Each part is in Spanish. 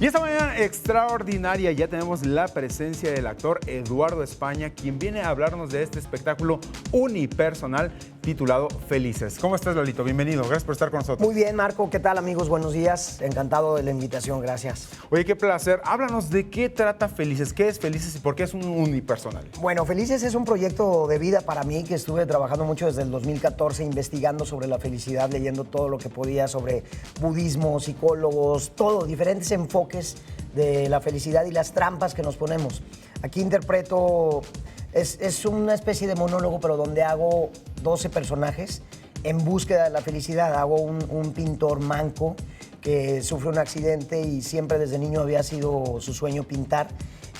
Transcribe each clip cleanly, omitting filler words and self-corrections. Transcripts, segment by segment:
Y esta mañana extraordinaria ya tenemos la presencia del actor Eduardo España, quien viene a hablarnos de este espectáculo unipersonal titulado Felices. ¿Cómo estás, Lolito? Bienvenido, gracias por estar con nosotros. Muy bien, Marco, ¿qué tal, amigos? Buenos días, encantado de la invitación, gracias. Oye, qué placer. Háblanos de qué trata Felices, qué es Felices y por qué es un unipersonal. Bueno, Felices es un proyecto de vida para mí que estuve trabajando mucho desde el 2014, investigando sobre la felicidad, leyendo todo lo que podía sobre budismo, psicólogos, todo, diferentes enfoques de la felicidad y las trampas que nos ponemos. Aquí interpreto, es una especie de monólogo, pero donde hago 12 personajes en búsqueda de la felicidad. Hago un pintor manco que sufre un accidente y siempre desde niño había sido su sueño pintar.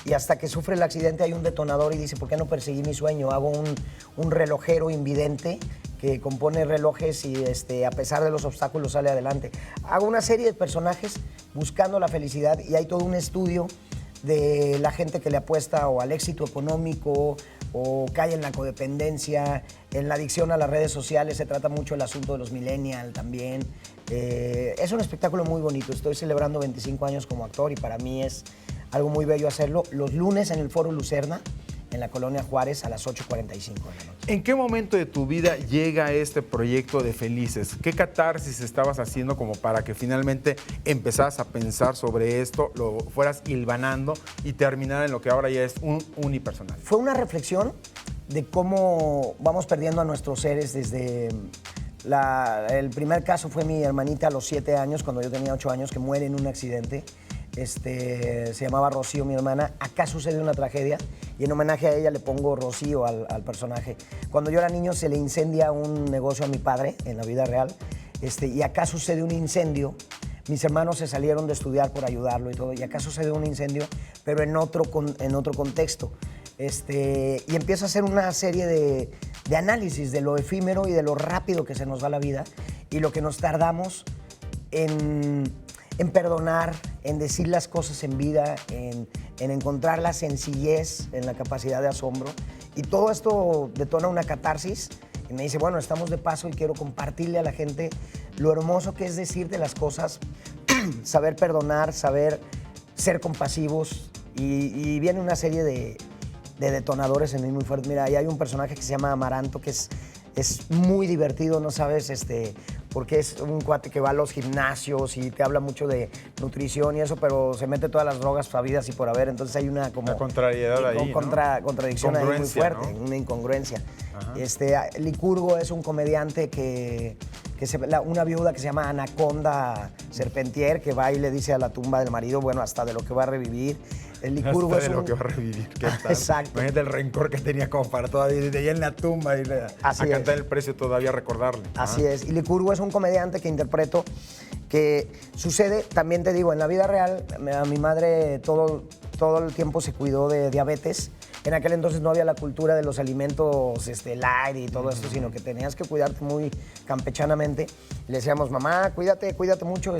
Y hasta que sufre el accidente hay un detonador y dice, ¿por qué no perseguí mi sueño? Hago un relojero invidente que compone relojes y a pesar de los obstáculos sale adelante. Hago una serie de personajes buscando la felicidad y hay todo un estudio de la gente que le apuesta o al éxito económico o cae en la codependencia, en la adicción a las redes sociales. Se trata mucho el asunto de los millennials también. Es un espectáculo muy bonito. Estoy celebrando 25 años como actor y para mí es algo muy bello hacerlo. Los lunes en el Foro Lucerna, en la Colonia Juárez, a las 8:45 de la noche. ¿En qué momento de tu vida llega este proyecto de Felices? ¿Qué catarsis estabas haciendo como para que finalmente empezaras a pensar sobre esto, lo fueras hilvanando y terminara en lo que ahora ya es un unipersonal? Fue una reflexión de cómo vamos perdiendo a nuestros seres desde... el primer caso fue mi hermanita a los 7 años, cuando yo tenía 8 años, que muere en un accidente. Se llamaba Rocío, mi hermana. Acá sucede una tragedia y en homenaje a ella le pongo Rocío al personaje. Cuando yo era niño se le incendia un negocio a mi padre en la vida real y acá sucede un incendio. Mis hermanos se salieron de estudiar por ayudarlo y todo, y acá sucede un incendio, pero en otro contexto. Y empiezo a hacer una serie de análisis de lo efímero y de lo rápido que se nos va la vida y lo que nos tardamos en perdonar, en decir las cosas en vida, en encontrar la sencillez, en la capacidad de asombro. Y todo esto detona una catarsis y me dice, bueno, estamos de paso y quiero compartirle a la gente lo hermoso que es decirte las cosas, saber perdonar, saber ser compasivos. Y viene una serie de detonadores en mí muy fuertes. Mira, ahí hay un personaje que se llama Amaranto, que es muy divertido, ¿no sabes? Porque es un cuate que va a los gimnasios y te habla mucho de nutrición y eso, pero se mete todas las drogas sabidas y por haber, entonces hay una como... Una contrariedad ahí, contradicción ahí muy fuerte, ¿no? Una incongruencia. Licurgo es un comediante una viuda que se llama Anaconda Serpentier, que va y le dice a la tumba del marido, bueno, hasta de lo que va a revivir. El Licurgo hasta de lo que va a revivir, ¿qué tal? Exacto. Imagínate el rencor que tenía como para todavía de allá en la tumba y a cantar el precio todavía, recordarle. Así es. Y Licurgo es un comediante que interpreto que sucede, también te digo, en la vida real, a mi madre todo el tiempo se cuidó de diabetes. En aquel entonces no había la cultura de los alimentos light y todo esto, sino que tenías que cuidarte muy campechanamente. Le decíamos, mamá, cuídate mucho.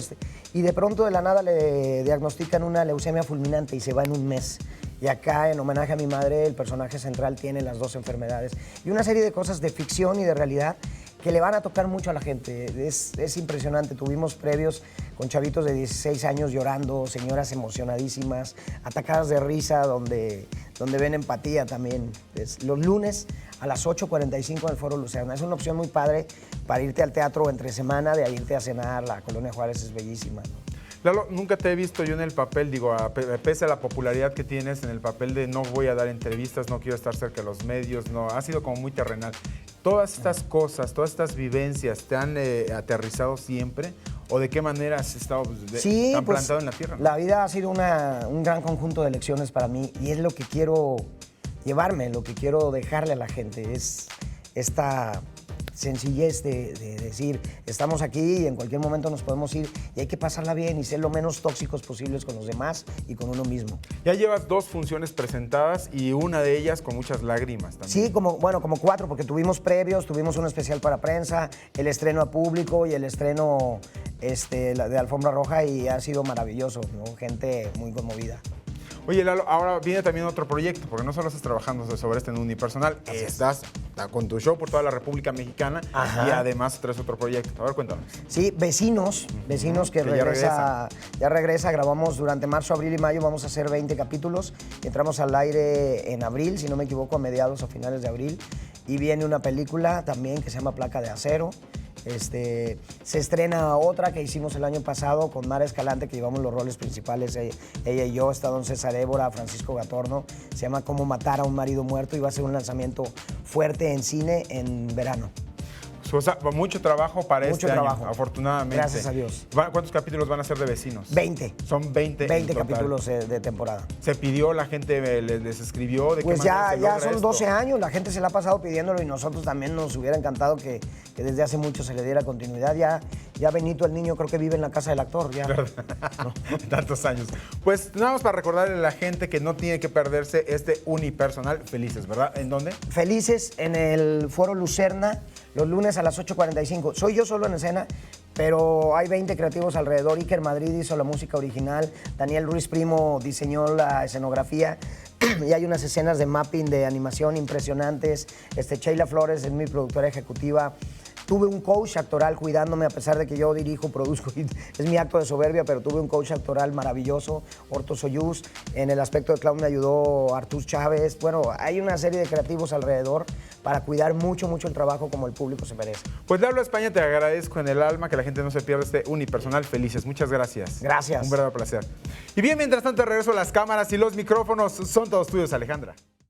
Y de pronto de la nada le diagnostican una leucemia fulminante y se va en un mes. Y acá, en homenaje a mi madre, el personaje central tiene las 2 enfermedades. Y una serie de cosas de ficción y de realidad que le van a tocar mucho a la gente. Es impresionante. Tuvimos previos con chavitos de 16 años llorando, señoras emocionadísimas, atacadas de risa, donde ven empatía también. Los lunes a las 8:45 en el Foro Lucerna. Es una opción muy padre para irte al teatro entre semana, de ahí irte a cenar. La Colonia Juárez es bellísima, ¿no? Lalo, nunca te he visto yo en el papel, pese a la popularidad que tienes, en el papel de no voy a dar entrevistas, no quiero estar cerca de los medios, no, ha sido como muy terrenal. ¿Todas estas cosas, todas estas vivencias te han aterrizado siempre? ¿O de qué manera has estado tan plantado en la tierra? La vida ha sido un gran conjunto de lecciones para mí y es lo que quiero llevarme, lo que quiero dejarle a la gente, es esta sencillez de decir, estamos aquí y en cualquier momento nos podemos ir y hay que pasarla bien y ser lo menos tóxicos posibles con los demás y con uno mismo. Ya llevas 2 funciones presentadas y una de ellas con muchas lágrimas también. Sí, como 4, porque tuvimos previos, tuvimos un especial para prensa, el estreno a público y el estreno de Alfombra Roja y ha sido maravilloso, ¿no? Gente muy conmovida. Oye, Lalo, ahora viene también otro proyecto, porque no solo estás trabajando sobre este en unipersonal, estás con tu show por toda la República Mexicana. Ajá. Y además traes otro proyecto. A ver, cuéntanos. Sí, Vecinos que ya regresa, grabamos durante marzo, abril y mayo, vamos a hacer 20 capítulos, entramos al aire en abril, si no me equivoco, a mediados o finales de abril, y viene una película también que se llama Placa de Acero. Se estrena otra que hicimos el año pasado con Mara Escalante, que llevamos los roles principales, ella y yo, está don César Évora, Francisco Gatorno, se llama Cómo matar a un marido muerto y va a ser un lanzamiento fuerte en cine en verano. O sea, mucho trabajo para Mucho este trabajo. año, afortunadamente. Gracias a Dios. ¿Cuántos capítulos van a ser de Vecinos? 20. Son 20 20 en total. capítulos de temporada. ¿Se pidió, la gente les escribió? ¿De Pues qué manera se ya logra son esto? 12 años, la gente se la ha pasado pidiéndolo y nosotros también nos hubiera encantado que desde hace mucho se le diera continuidad. Ya Benito el niño creo que vive en la casa del actor. Ya. No, tantos años. Pues nada más para recordarle a la gente que no tiene que perderse este unipersonal Felices, ¿verdad? ¿En dónde? Felices en el Foro Lucerna, los lunes a las 8:45. Soy yo solo en escena, pero hay 20 creativos alrededor. Iker Madrid hizo la música original, Daniel Ruiz Primo diseñó la escenografía y hay unas escenas de mapping de animación impresionantes. Sheila Flores es mi productora ejecutiva. Tuve un coach actoral cuidándome, a pesar de que yo dirijo, produzco, y es mi acto de soberbia, pero tuve un coach actoral maravilloso, Orto Soyuz. En el aspecto de clown me ayudó Artur Chávez. Bueno, hay una serie de creativos alrededor para cuidar mucho el trabajo como el público se merece. Pues Lalo España, te agradezco en el alma que la gente no se pierda este unipersonal Felices. Muchas gracias. Gracias. Un verdadero placer. Y bien, mientras tanto regreso a las cámaras y los micrófonos. Son todos tuyos, Alejandra.